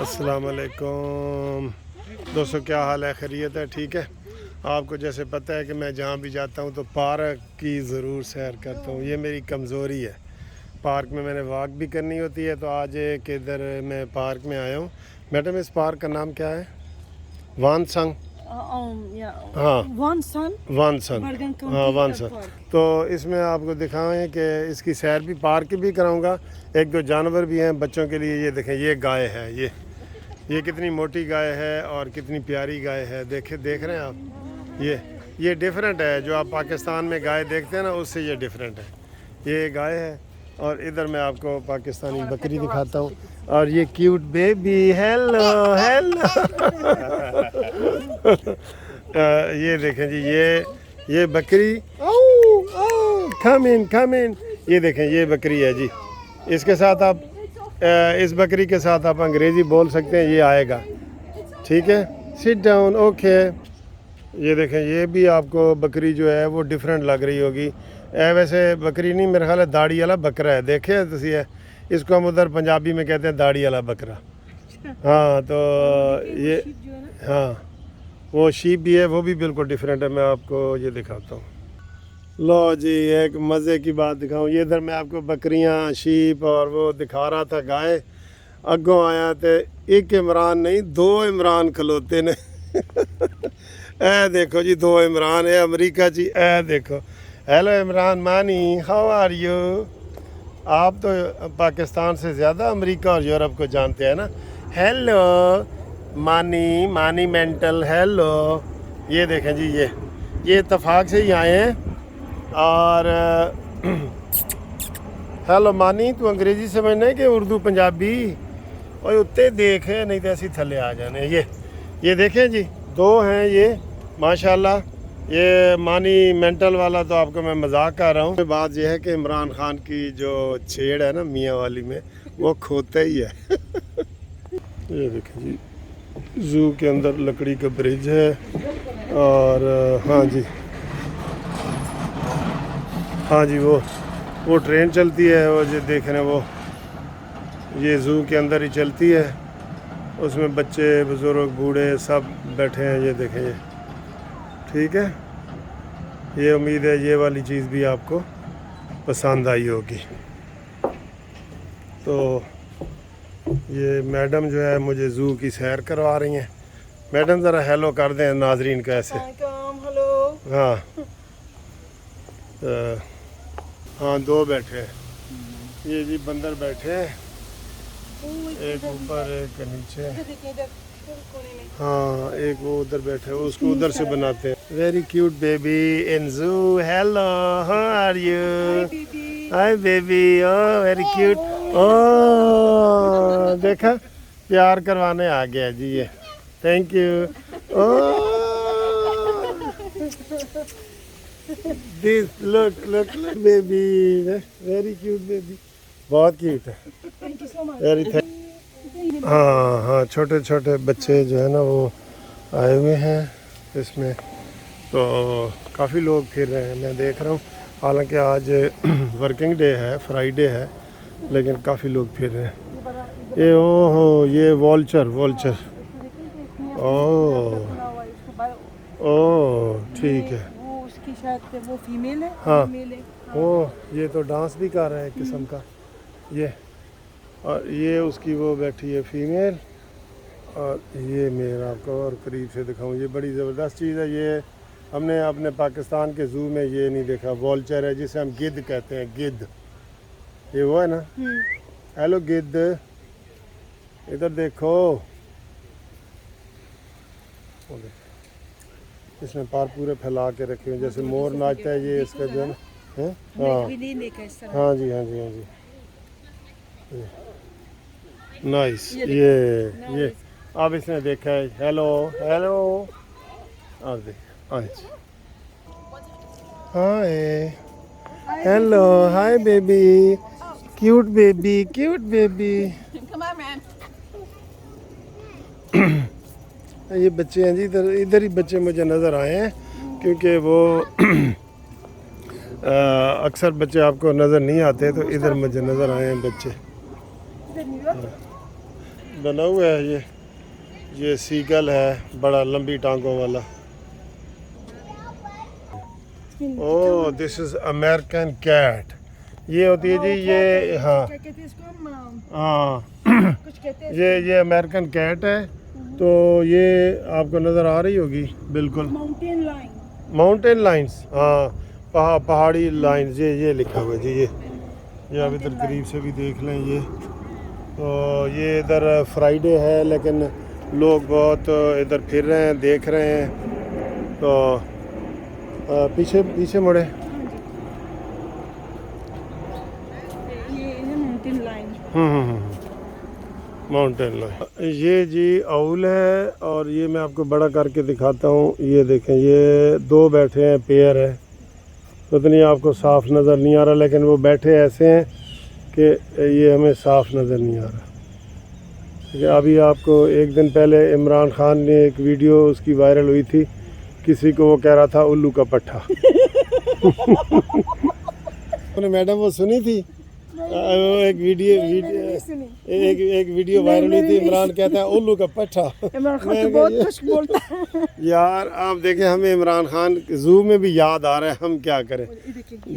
अस्सलाम वालेकुम दोस्तों, क्या हाल है? खैरियत है? ठीक है। आपको जैसे पता है कि मैं जहाँ भी जाता हूँ तो पार्क की ज़रूर सैर करता हूँ। ये मेरी कमज़ोरी है। पार्क में मैंने वॉक भी करनी होती है, तो आज एक इधर मैं पार्क में आया हूँ। मैडम, इस पार्क का नाम क्या है? वानसंग। हाँ, वानसन। हाँ, वानसन। तो इसमें आपको दिखाएं कि इसकी सैर भी, पार्क की भी कराऊंगा। एक दो जानवर भी हैं बच्चों के लिए। ये देखें, ये गाय है। ये कितनी मोटी गाय है और कितनी प्यारी गाय है। देख रहे हैं आप? ये डिफरेंट है। जो आप पाकिस्तान में गाय देखते हैं ना, उससे ये डिफरेंट है। ये गाय है। और इधर मैं आपको पाकिस्तानी बकरी दिखाता हूँ। और ये क्यूट बेबी, हेलो हेलो। ये देखें जी, ये बकरी, कम इन। ये देखें, ये बकरी है जी। इसके साथ आप इस बकरी के साथ आप अंग्रेज़ी बोल सकते हैं, ये आएगा। ठीक है, सिट डाउन, ओके। ये देखें, ये भी आपको बकरी जो है वो डिफरेंट लग रही होगी। वैसे बकरी नहीं, मेरा ख्याल है दाढ़ी वाला बकरा है। देखे तुसी है, इसको हम उधर पंजाबी में कहते हैं दाढ़ी वाला बकरा। हाँ, तो ये, हाँ, वो शीप भी है, वो भी बिल्कुल डिफरेंट है। मैं आपको ये दिखाता हूँ। लो जी, एक मज़े की बात दिखाऊं। ये इधर मैं आपको बकरियां, शीप और वो दिखा रहा था, गाय। अगों आया तो एक इमरान नहीं, दो इमरान खलोते ने। ए देखो जी, दो इमरान है अमेरिका जी। ए देखो, हेलो इमरान मानी, हाउ आर यू? आप तो पाकिस्तान से ज़्यादा अमेरिका और यूरोप को जानते हैं ना। हेलो मानी मेंटल, हेलो। ये देखें जी, ये इत्तेफाक से ही आए हैं। और हेलो मानी, तू अंग्रेज़ी समझने कि उर्दू पंजाबी? और उत्ते देख, नहीं तो ऐसी थले आ जाने। ये देखें जी, दो हैं ये माशाल्लाह। ये मानी मेंटल वाला तो आपको मैं मजाक कर रहा हूँ। बात यह है कि इमरान खान की जो छेड़ है ना मियाँ वाली में, वो खोते ही है। ये देखें जी, ज़ू के अंदर लकड़ी का ब्रिज है। और हाँ जी, वो ट्रेन चलती है, वो जो देख रहे हैं वो, ये ज़ू के अंदर ही चलती है। उसमें बच्चे, बुज़ुर्ग, बूढ़े सब बैठे हैं। ये देखें, ये ठीक है। ये उम्मीद है ये वाली चीज़ भी आपको पसंद आई होगी। तो ये मैडम जो है मुझे ज़ू की सैर करवा रही हैं। मैडम ज़रा हेलो कर दें नाजरीन का ऐसे। हेलो। हाँ, हाँ, दो बैठे हैं। ये जी बंदर बैठे हैं, एक ऊपर एक नीचे। हाँ, एक वो उधर बैठे हैं, उसको उधर से बनाते हैं। Very cute baby in zoo, hello, how are you? Hi baby, oh very cute. Oh देखा, प्यार करवाने आ गया जी ये। Thank you. Oh this look baby, very cute baby, बहुत क्यूट है। Thank you so much. Very thank. हाँ, छोटे छोटे बच्चे जो है ना वो आए हुए हैं इसमें। तो काफ़ी लोग फिर रहे हैं, मैं देख रहा हूँ। हालांकि आज वर्किंग डे है, फ्राइडे है, लेकिन काफ़ी लोग फिर रहे हैं। ये ओहो, ये वॉल्चर। ओह ठीक है। वो उसकी शायद वो फीमेल है। हाँ, मेल है। ओह ये तो डांस भी कर रहा है एक किस्म का ये। और ये उसकी वो बैठी है फीमेल, और ये मेरा आपको और करीब से दिखाऊं। ये बड़ी ज़बरदस्त चीज़ है। ये हमने अपने पाकिस्तान के ज़ू में ये नहीं देखा। वॉल्चर है, जिसे हम गिद्ध कहते हैं, गिद्ध। ये वो है ना। हेलो गिद्ध, इधर देखो। इसने पार पूरे फैला के रखे हुए, जैसे मोर नाचता है। ये इसका जो है ना, हाँ जी। नाइस। ये अब इसने देखा है। हेलो अब देख, hi hello, hi baby, cute baby. ये बच्चे हैं जी, इधर ही बच्चे मुझे नज़र आए हैं, क्योंकि वो अक्सर बच्चे आपको नज़र नहीं आते, तो इधर मुझे नज़र आए हैं बच्चे। बना हुआ है ये सीगल है बड़ा लंबी टांगों वाला। Oh this is American cat. ये होती है जी ये हाँ क्या कहते हैं इसको हाँ कुछ कहते हैं ये अमेरिकन कैट है। तो ये आपको नज़र आ रही होगी बिल्कुल माउंटेन लाइन। माउंटेन लाइंस हाँ पहाड़ी लाइंस ये लिखा हुआ है जी ये आप इधर करीब से भी देख लें ये। तो ये इधर फ्राइडे है लेकिन लोग बहुत इधर फिर रहे हैं देख रहे हैं। तो पीछे मुड़े ये है माउंटेन लाइन। Mountain line. ये जी आउल है और ये मैं आपको बड़ा करके दिखाता हूँ। ये देखें ये दो बैठे हैं पेयर है। तो इतनी आपको साफ़ नज़र नहीं आ रहा लेकिन वो बैठे ऐसे हैं कि ये हमें साफ़ नज़र नहीं आ रहा। ठीक है अभी आपको एक दिन पहले इमरान खान ने एक वीडियो उसकी वायरल हुई थी किसी को वो कह रहा था उल्लू का पट्ठा। मैडम वो सुनी थी एक वीडियो वायरल हुई थी इमरान कहता है उल्लू का पट्ठा। इमरान खान तो बहुत कुछ बोलता है यार आप देखें हमें इमरान खान जू में भी याद आ रहा है हम क्या करें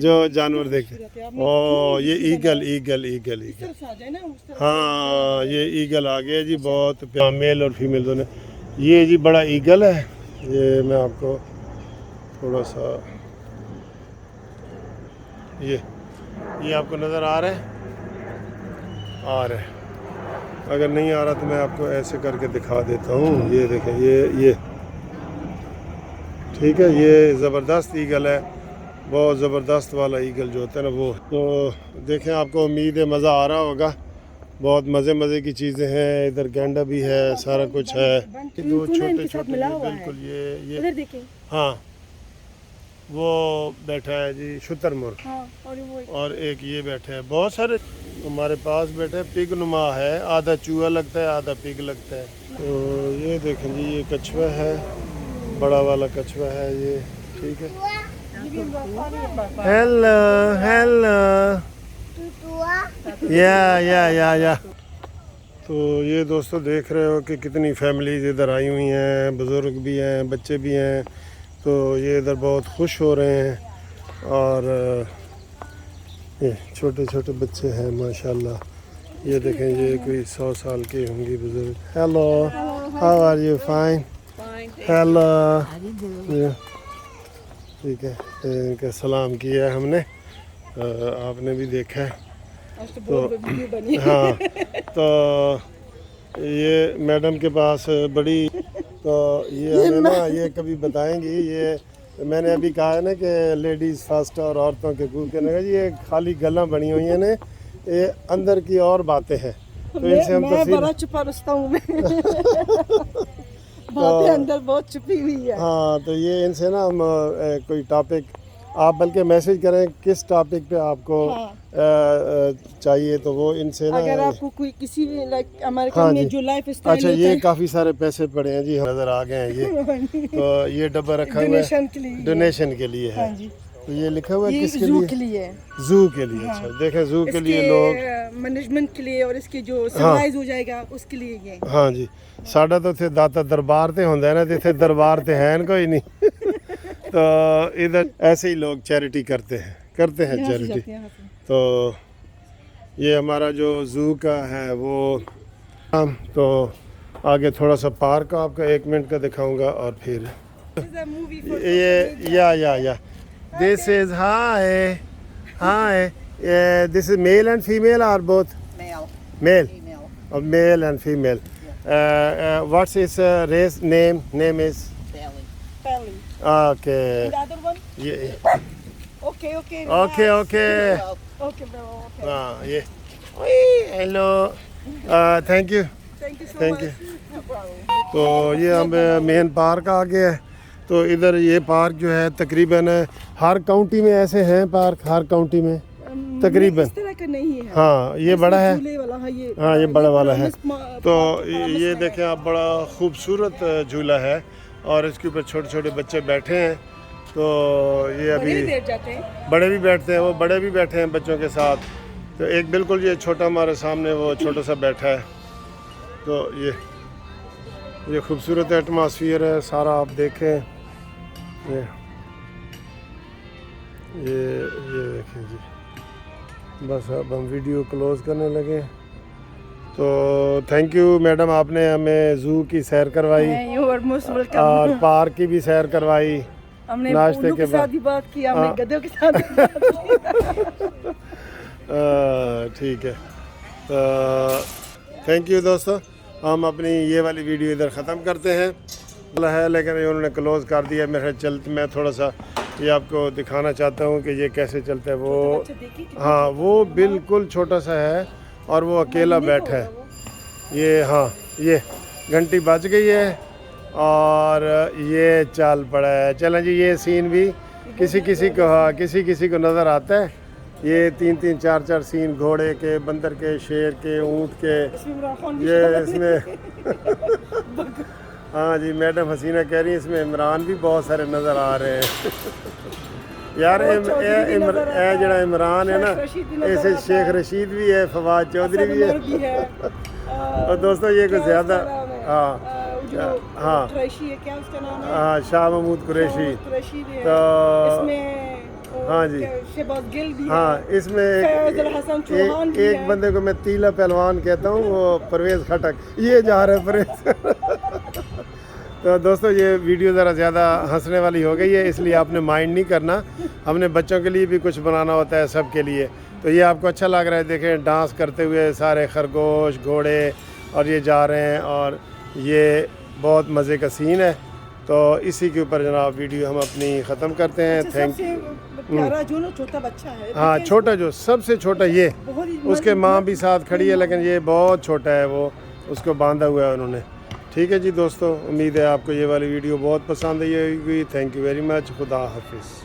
जो जानवर देखें। ओ ये ईगल हाँ ये ईगल आ गया जी बहुत मेल और फीमेल दोनों। ये जी बड़ा ईगल है। ये मैं आपको थोड़ा सा ये आपको नज़र आ रहा है अगर नहीं आ रहा तो मैं आपको ऐसे करके दिखा देता हूँ। ये देखें ये ठीक है ये ज़बरदस्त ईगल है बहुत ज़बरदस्त वाला ईगल जो होता है ना वो। तो देखें आपको उम्मीद है मज़ा आ रहा होगा बहुत मज़े की चीज़ें हैं। इधर गेंडा भी है सारा कुछ है दो छोटे बिल्कुल ये हाँ वो बैठा है जी शुतुरमुर्ग और एक ये बैठा है। बहुत सारे हमारे पास बैठे पिग नुमा है आधा चूहा लगता है आधा पिग लगता है। तो ये देखें जी ये कछुआ है बड़ा वाला कछुआ है ये ठीक है। हेलो या तो ये दोस्तों देख रहे हो कि कितनी फैमिलीज इधर आई हुई हैं बुज़ुर्ग भी हैं बच्चे भी हैं। तो ये इधर बहुत खुश हो रहे हैं और ये छोटे बच्चे हैं माशाल्लाह। ये देखें ये कोई 100 साल के होंगे बुजुर्ग। Hello how are you fine hello ठीक है इनका सलाम किया हमने आपने भी देखा है। तो हाँ तो ये मैडम के पास बड़ी तो ये हमें ना ये कभी बताएंगी। ये मैंने अभी कहा है ना कि लेडीज़ फर्स्ट और औरतों के ग्रुप के ना ये खाली गल्लां बनी हुई हैं ने ये अंदर की और बातें हैं। तो इनसे हम मैं बड़ा छुपा रुस्ता हूँ मैं बातें अंदर बहुत छुपी हुई है। हाँ तो ये इनसे ना हम कोई टॉपिक आप बल्कि मैसेज करें किस टॉपिक पे आपको चाहिए तो वो इनसे ना अगर आपको कोई किसी लाइक अमेरिका हाँ में जो लाइफ स्टाइल अच्छा ये काफ़ी सारे पैसे पड़े हैं जी नज़र आ गए हैं ये। तो ये डब्बा रखा हुआ है डोनेशन के लिए है। तो ये लिखा हुआ है किसके लिए जू के लिए। अच्छा देखें जू के लिए लोग मैनेजमेंट के लिए और इसके जो सिविलाइज हो जाएगा उसके लिए ये हाँ जी साडा तो इत्थे दाता दरबार ते होंदा है ना इत्थे दरबार ते है कोई नहीं। तो इधर ऐसे ही लोग चैरिटी करते हैं चैरिटी। तो ये हमारा जो जू का है वो तो आगे थोड़ा सा पार्क आपका 1 मिनट का दिखाऊंगा और फिर ये या this is hi this is male and female are both male and female what's is race name is Okay. The other one? Yeah. Okay. Okay, bro. Yeah. Hello. Thank you. Thank you so Thank much. you. तो ये हम main park आ गए हैं। तो इधर ये park जो है तकरीबन हर काउंटी में ऐसे हैं पार्क हर काउंटी में तकरीबन इस तरह का नहीं है। हाँ ये बड़ा है हाँ ये बड़ा वाला है। तो ये देखें आप बड़ा खूबसूरत झूला है और इसके ऊपर छोटे बच्चे बैठे हैं। तो ये अभी बड़े भी बैठते हैं वो बड़े भी बैठे हैं बच्चों के साथ। तो एक बिल्कुल ये छोटा हमारे सामने वो छोटा सा बैठा है। तो ये खूबसूरत एटमॉस्फियर है सारा, आप देखें। ये देखें जी। बस अब हम वीडियो क्लोज़ करने लगे। तो थैंक यू मैडम, आपने हमें ज़ू की सैर करवाई और पार्क की भी सैर करवाई, हमने नाश्ते के साथ भी बात की, हमने गधों के साथ भी बात की। ठीक है। तो थैंक यू दोस्तों, हम अपनी ये वाली वीडियो इधर ख़त्म करते हैं है, लेकिन ये उन्होंने क्लोज़ कर दिया। मेरे चलते मैं थोड़ा सा ये आपको दिखाना चाहता हूँ कि ये कैसे चलता है। वो हाँ, वो बिल्कुल छोटा सा है और वो अकेला बैठा है। ये हाँ, ये घंटी बज गई है और ये चाल पड़ा है। चलें जी, ये सीन भी किसी किसी को नज़र आता है। ये 3-3, 4-4 सीन घोड़े के, बंदर के, शेर के, ऊँट के, ये इसमें हाँ जी, मैडम हसीना कह रही है इसमें इमरान भी बहुत सारे नज़र आ रहे हैं। यार ये जड़ा इमरान है ना, ऐसे शेख रशीद भी है, फवाद चौधरी भी है। और दोस्तों ये कुछ ज़्यादा हाँ शाह महमूद कुरैशी। तो हाँ जी, हाँ, इसमें एक बंदे को मैं तीला पहलवान कहता हूँ, वो परवेज़ खटक, ये जा रहे परवेज़। तो दोस्तों ये वीडियो ज़रा ज़्यादा हंसने वाली हो गई है, इसलिए आपने माइंड नहीं करना। हमने बच्चों के लिए भी कुछ बनाना होता है, सब के लिए। तो ये आपको अच्छा लग रहा है, देखें डांस करते हुए सारे खरगोश, घोड़े और ये जा रहे हैं, और ये बहुत मज़े का सीन है। तो इसी के ऊपर जनाब वीडियो हम अपनी ख़त्म करते हैं। Thank you. छोटा बच्चा है, हाँ, छोटा जो सबसे छोटा ये, उसके माँ भी साथ खड़ी है, लेकिन ये बहुत छोटा है, वो उसको बांधा हुआ है उन्होंने। ठीक है जी दोस्तों, उम्मीद है आपको ये वाली वीडियो बहुत पसंद आई होगी। Thank you very much. खुदा हाफिज़।